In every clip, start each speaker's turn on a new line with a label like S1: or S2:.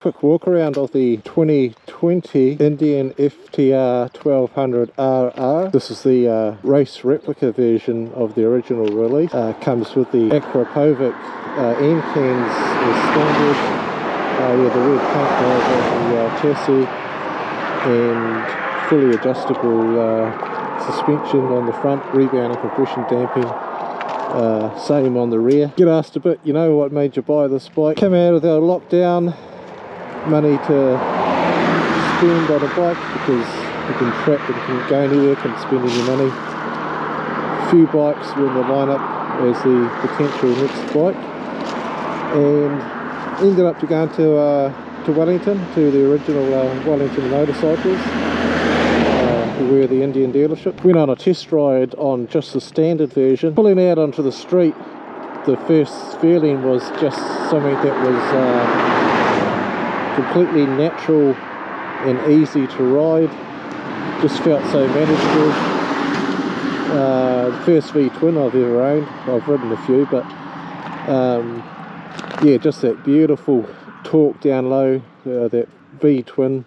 S1: Quick walk around of the 2020 Indian FTR1200RR. This is the race replica version of the original release. Comes with the Akrapovic end cans as standard. Yeah, the red paint over the chassis and fully adjustable suspension on the front, rebound and compression damping. Same on the rear. Get asked a bit, you know, what made you buy this bike? Came out of the lockdown, money to spend on a bike because you've been trapped and couldn't go anywhere, couldn't spend any money. Few bikes were in the lineup as the potential next bike, and ended up going to Wellington, to the original Wellington motorcycles, where the Indian dealership. Went on a test ride on just the standard version. Pulling out onto the street, the first feeling was just something that was completely natural and easy to ride. Just felt so manageable. The first V-twin I've ever owned. I've ridden a few, but yeah, just that beautiful torque down low, that V-twin.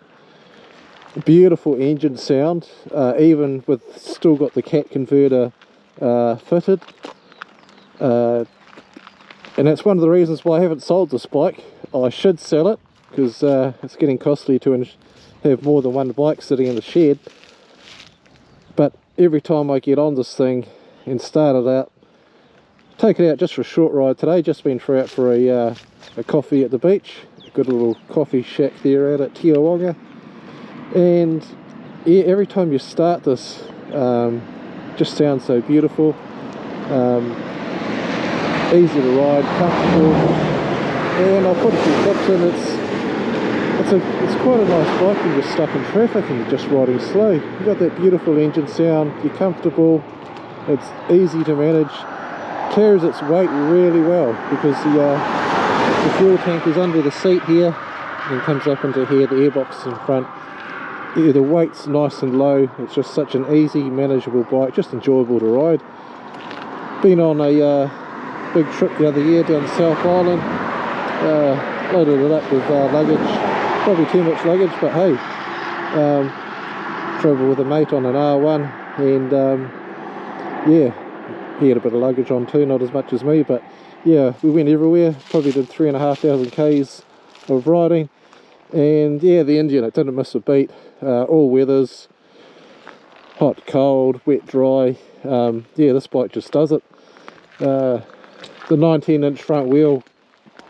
S1: Beautiful engine sound, even with still got the cat converter fitted. And that's one of the reasons why I haven't sold this bike. I should sell it, because it's getting costly to have more than one bike sitting in the shed. But every time I get on this thing and start it out, take it out just for a short ride today, just been out for a coffee at the beach. Good little coffee shack there out at Tiawonga. And yeah, every time you start this, just sounds so beautiful. Easy to ride, comfortable, and I'll put a few tips in. It's quite a nice bike when you're stuck in traffic and you're just riding slow. You've got that beautiful engine sound, you're comfortable, it's easy to manage, carries its weight really well, because the fuel tank is under the seat here and comes up into here, the airbox in front. Yeah, the weight's nice and low. It's just such an easy, manageable bike, just enjoyable to ride. Been on a big trip the other year down South Island, loaded it up with luggage, probably too much luggage, but hey, travel with a mate on an R1, and yeah, he had a bit of luggage on too, not as much as me, but yeah, we went everywhere, probably did 3,500 Ks of riding. And yeah, the Indian, it didn't miss a beat. All weathers, hot, cold, wet, dry. Yeah, this bike just does it. The 19-inch front wheel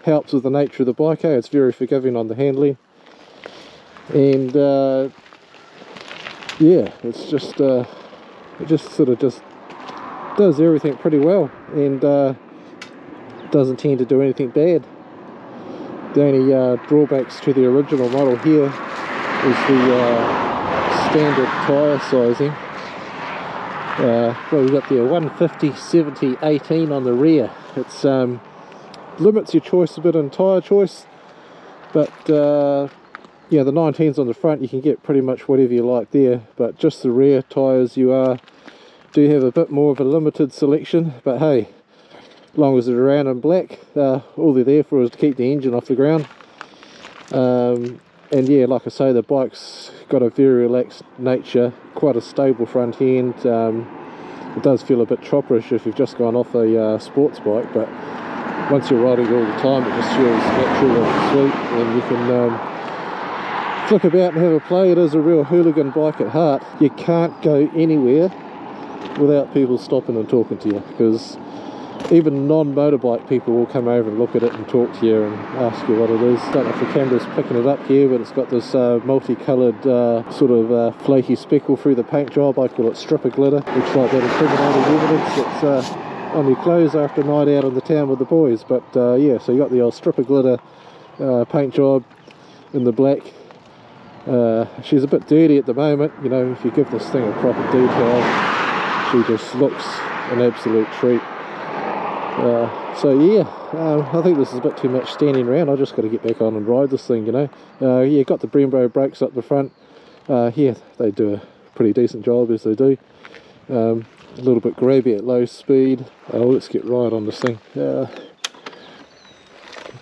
S1: helps with the nature of the bike. It's very forgiving on the handling. And yeah, it's just it just sort of just does everything pretty well, and doesn't tend to do anything bad. The only drawbacks to the original model here is the standard tyre sizing. Well, we've got the 150/70/18 on the rear. It's limits your choice a bit in tyre choice, but yeah, the 19s on the front, you can get pretty much whatever you like there, but just the rear tyres do have a bit more of a limited selection. But hey, as long as they're around in black, all they're there for is to keep the engine off the ground. And yeah, like I say, the bike's got a very relaxed nature, quite a stable front end. It does feel a bit chopperish if you've just gone off a sports bike, but once you're riding all the time, it just feels natural and sweet, and you can flick about and have a play. It is a real hooligan bike at heart. You can't go anywhere without people stopping and talking to you, because even non-motorbike people will come over and look at it and talk to you and ask you what it is. Don't know if the camera's picking it up here, but it's got this multicoloured sort of flaky speckle through the paint job. I call it stripper glitter. Looks like that incriminating evidence that's on your clothes after a night out in the town with the boys. But yeah, so you got the old stripper glitter paint job in the black. She's a bit dirty at the moment. You know, if you give this thing a proper detail, she just looks an absolute treat. So yeah, I think this is a bit too much standing around. I just got to get back on and ride this thing, you know. Yeah, got the Brembo brakes up the front. Yeah, they do a pretty decent job as they do. A little bit grabby at low speed. Oh, let's get right on this thing.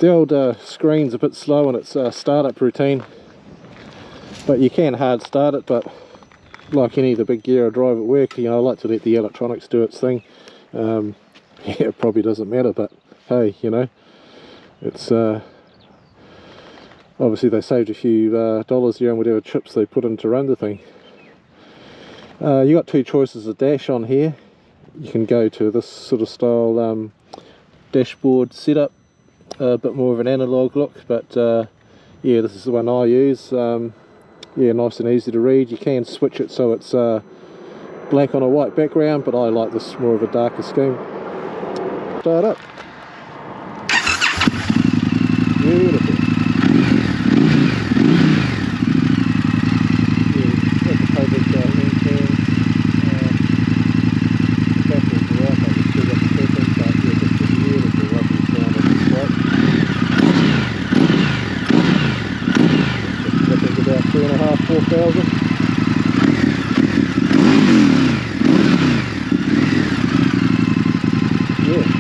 S1: The old screen's a bit slow in its startup routine, but you can hard start it. But like any of the big gear I drive at work, you know, I like to let the electronics do its thing. Yeah, it probably doesn't matter, but hey, you know, it's obviously they saved a few dollars here on whatever chips they put in to run the thing. You got two choices of dash on here. You can go to this sort of style dashboard setup, a bit more of an analog look, but yeah, this is the one I use. Yeah, nice and easy to read. You can switch it so it's black on a white background, but I like this more of a darker scheme. Start up. Beautiful.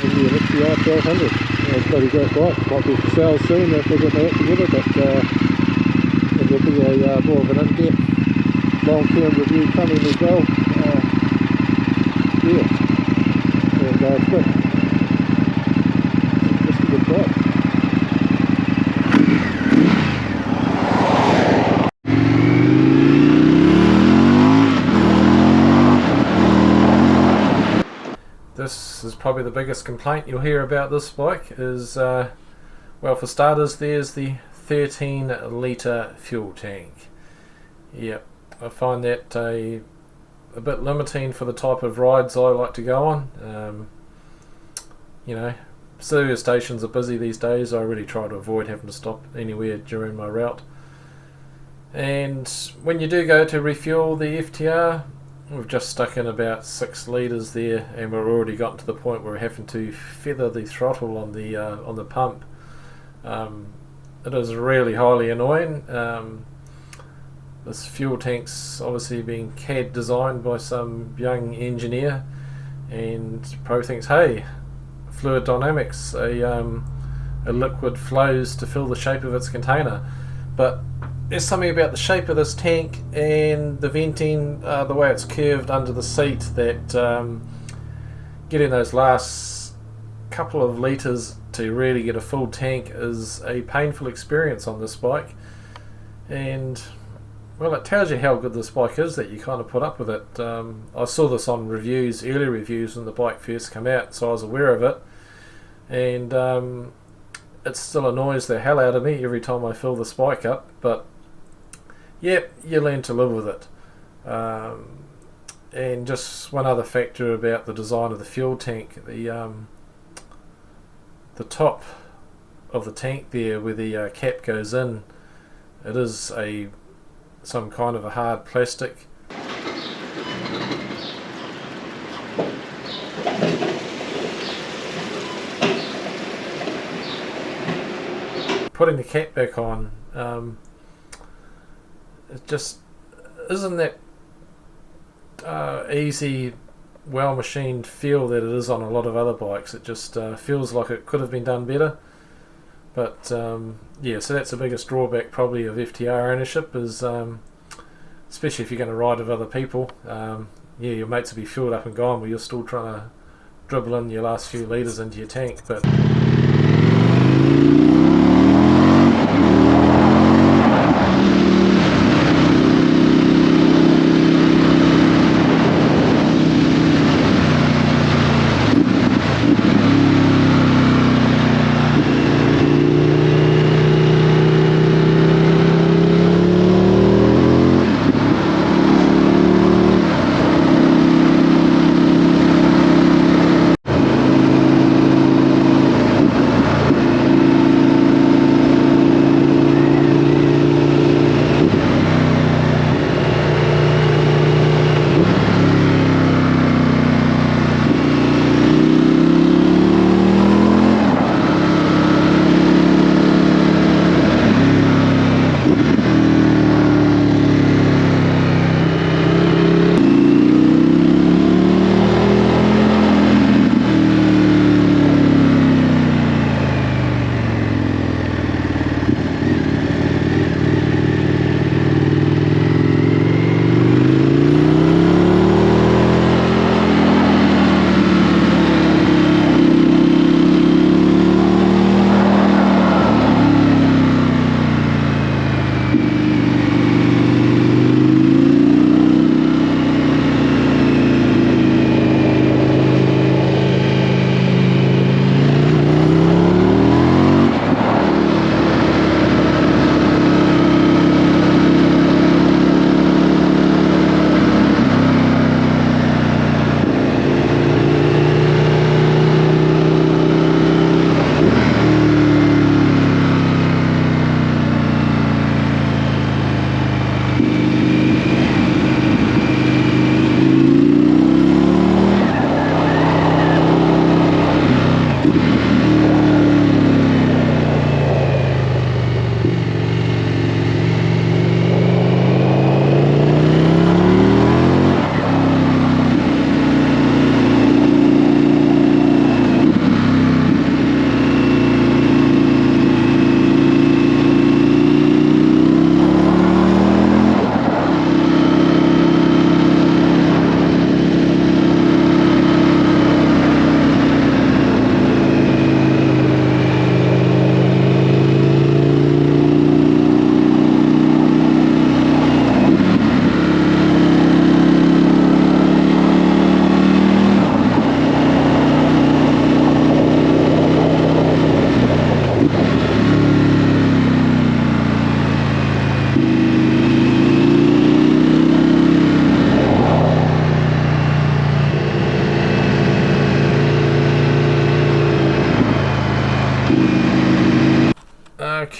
S1: Indian FTR1200. It's bloody great bike. Might be for sale soon if they get my act together, but there'll be a more of an in-depth long-term review coming as well. Yeah, and it's good. It's just a good bike. This is probably the biggest complaint you'll hear about this bike is, well, for starters, there's the 13 litre fuel tank. Yep, I find that a bit limiting for the type of rides I like to go on. You know, service stations are busy these days. I really try to avoid having to stop anywhere during my route. And when you do go to refuel the FTR, we've just stuck in about 6 litres there, and we're already gotten to the point where we're having to feather the throttle on the pump. It is really highly annoying. This fuel tank's obviously been CAD designed by some young engineer, and probably thinks, hey, fluid dynamics, a liquid flows to fill the shape of its container. But there's something about the shape of this tank and the venting, the way it's curved under the seat, that getting those last couple of litres to really get a full tank is a painful experience on this bike. And well, it tells you how good this bike is that you kind of put up with it. I saw this on reviews, early reviews, when the bike first came out, so I was aware of it. And it still annoys the hell out of me every time I fill this bike up, but yep, you learn to live with it. And just one other factor about the design of the fuel tank, the top of the tank there where the cap goes in, it is some kind of a hard plastic. Putting the cap back on, it just isn't that easy, well machined feel that it is on a lot of other bikes. It just feels like it could have been done better. But yeah, so that's the biggest drawback probably of FTR ownership, is especially if you're going to ride with other people. Yeah, your mates will be filled up and gone, but you're still trying to dribble in your last few litres into your tank. But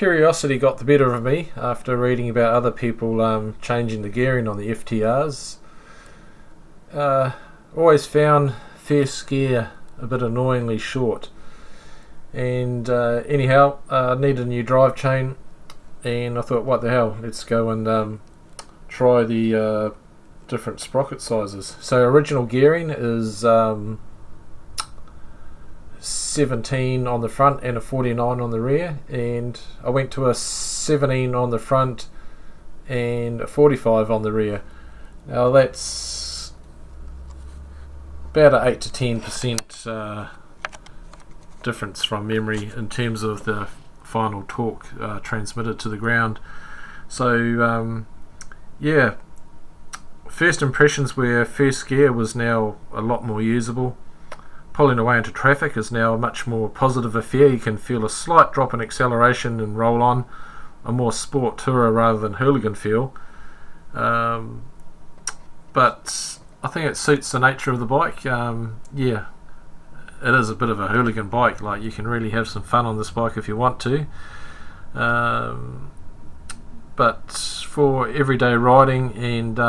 S1: curiosity got the better of me after reading about other people changing the gearing on the FTRs. Always found first gear a bit annoyingly short, and anyhow, I needed a new drive chain, and I thought, what the hell, let's go and try the different sprocket sizes. So original gearing is 17 on the front and a 49 on the rear, and I went to a 17 on the front and a 45 on the rear. Now that's about an 8 to 10% difference from memory in terms of the final torque transmitted to the ground. So yeah, first impressions were first gear was now a lot more usable. Pulling away into traffic is now a much more positive affair. You can feel a slight drop in acceleration and roll on, a more sport tourer rather than hooligan feel. But I think it suits the nature of the bike. Yeah, it is a bit of a hooligan bike. Like, you can really have some fun on this bike if you want to. But for everyday riding, and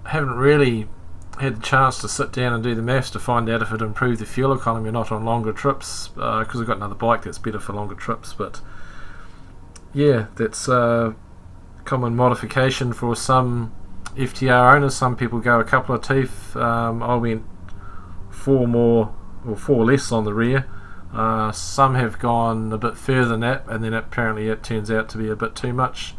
S1: haven't really had the chance to sit down and do the maths to find out if it improved the fuel economy or not on longer trips, because I've got another bike that's better for longer trips. But yeah, that's a common modification for some FTR owners. Some people go a couple of teeth. I went 4 less on the rear. Some have gone a bit further than that, and then apparently it turns out to be a bit too much.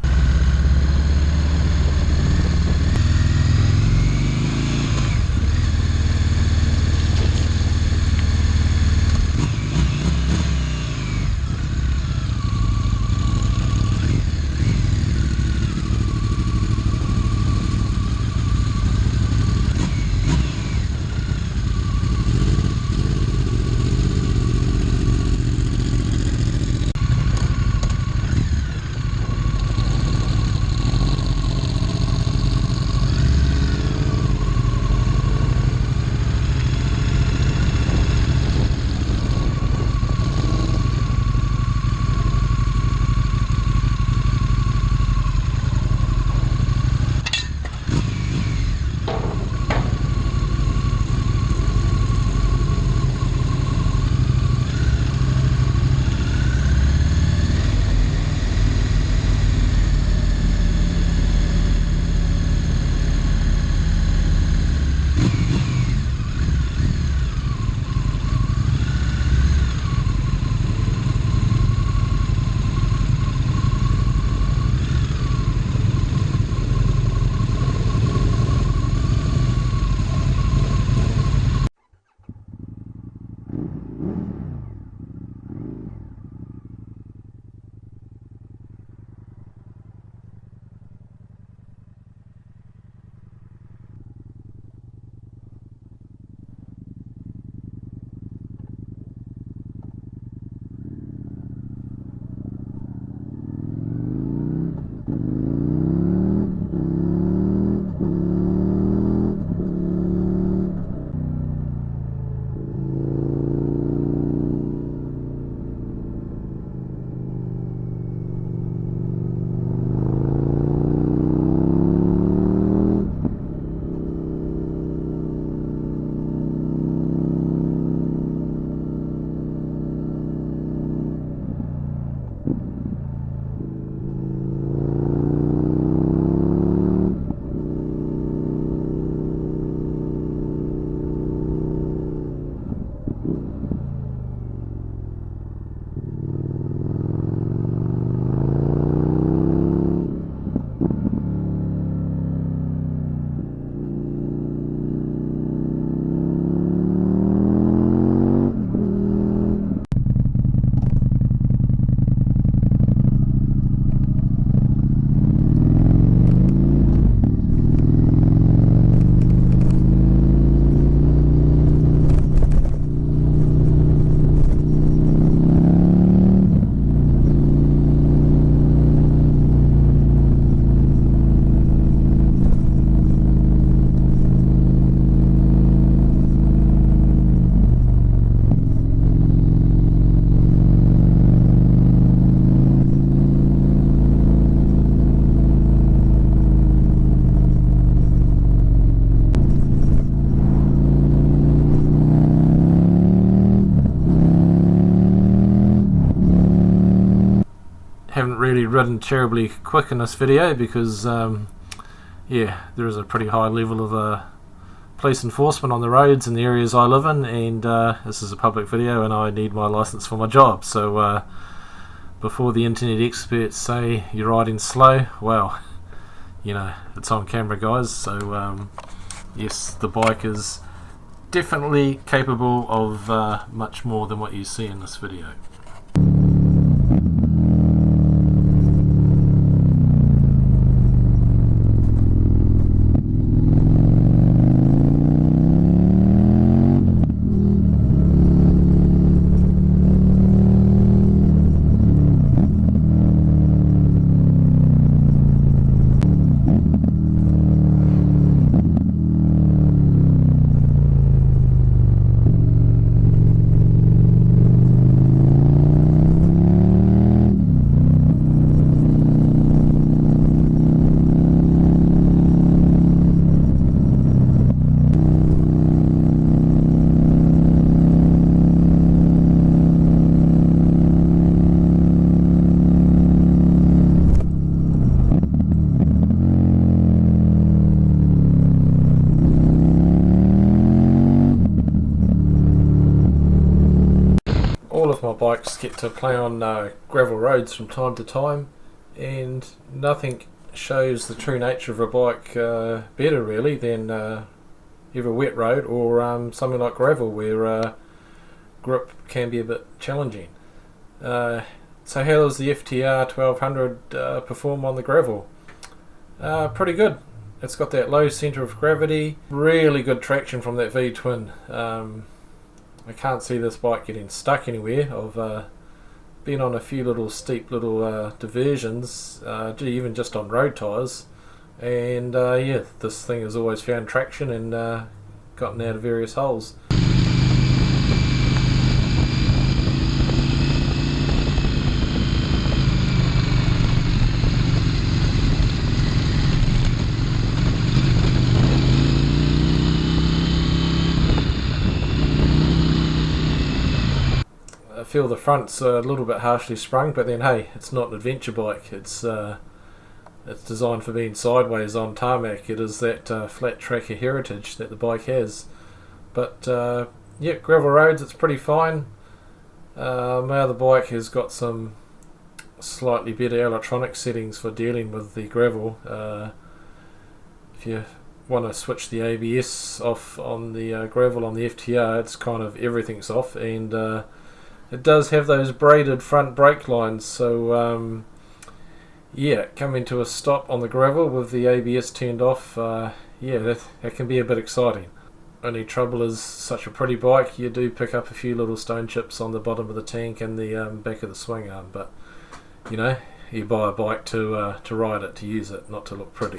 S1: haven't really ridden terribly quick in this video because yeah, there is a pretty high level of police enforcement on the roads in the areas I live in, and this is a public video and I need my license for my job. So before the internet experts say you're riding slow, well, you know, it's on camera, guys. So yes, the bike is definitely capable of much more than what you see in this video. All of my bikes get to play on gravel roads from time to time, and nothing shows the true nature of a bike better really than either a wet road or something like gravel, where grip can be a bit challenging. So how does the FTR1200 perform on the gravel? Pretty good. It's got that low centre of gravity, really good traction from that V-twin. I can't see this bike getting stuck anywhere. I've been on a few little steep little diversions, even just on road tyres, and yeah, this thing has always found traction and gotten out of various holes. I feel the front's a little bit harshly sprung, but then hey, it's not an adventure bike. It's designed for being sideways on tarmac. It is that flat tracker heritage that the bike has. But yeah, gravel roads, it's pretty fine. My other bike has got some slightly better electronic settings for dealing with the gravel. If you want to switch the ABS off on the gravel on the FTR, it's kind of everything's off, and it does have those braided front brake lines, so yeah, coming to a stop on the gravel with the ABS turned off, yeah, that can be a bit exciting. Only trouble is, such a pretty bike, you do pick up a few little stone chips on the bottom of the tank and the back of the swing arm, but you know, you buy a bike to ride it, to use it, not to look pretty.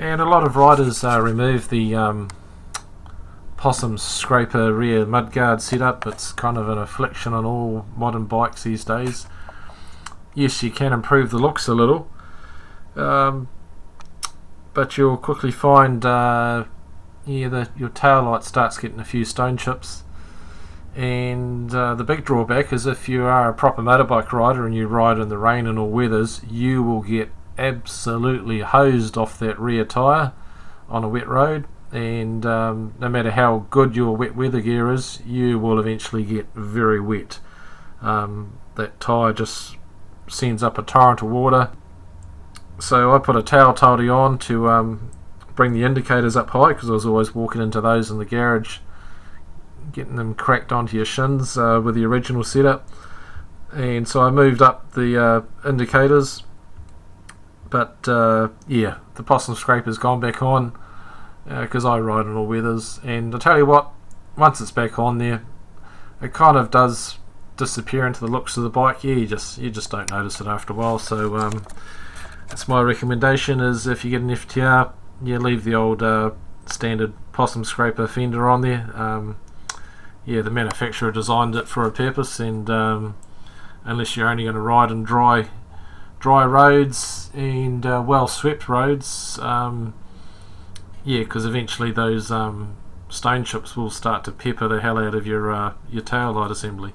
S1: And a lot of riders remove the possum scraper rear mudguard setup. It's kind of an affliction on all modern bikes these days. Yes, you can improve the looks a little, but you'll quickly find yeah, your tail light starts getting a few stone chips. And the big drawback is, if you are a proper motorbike rider and you ride in the rain and all weathers, you will get absolutely hosed off that rear tyre on a wet road, and no matter how good your wet weather gear is, you will eventually get very wet. That tyre just sends up a torrent of water. So I put a tail tidy on to bring the indicators up high, because I was always walking into those in the garage, getting them cracked onto your shins with the original setup. And so I moved up the indicators, but yeah, the possum scraper's gone back on because I ride in all weathers, and I tell you what, once it's back on there, it kind of does disappear into the looks of the bike. Yeah, you just don't notice it after a while. So that's my recommendation, is if you get an FTR, yeah, leave the old standard possum scraper fender on there. Yeah, the manufacturer designed it for a purpose, and unless you're only going to ride in dry roads and well swept roads, yeah, because eventually those stone chips will start to pepper the hell out of your tail light assembly.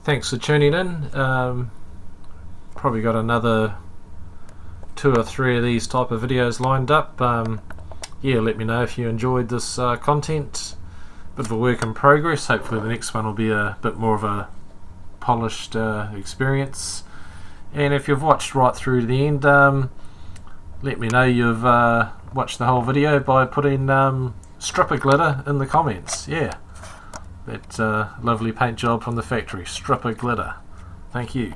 S1: thanks for tuning in. Probably got another 2 or 3 of these type of videos lined up. Yeah, let me know if you enjoyed this content. Bit of a work in progress. Hopefully the next one will be a bit more of a polished experience. And if you've watched right through to the end, let me know you've watched the whole video by putting stripper glitter in the comments. Yeah, that lovely paint job from the factory, stripper glitter. Thank you.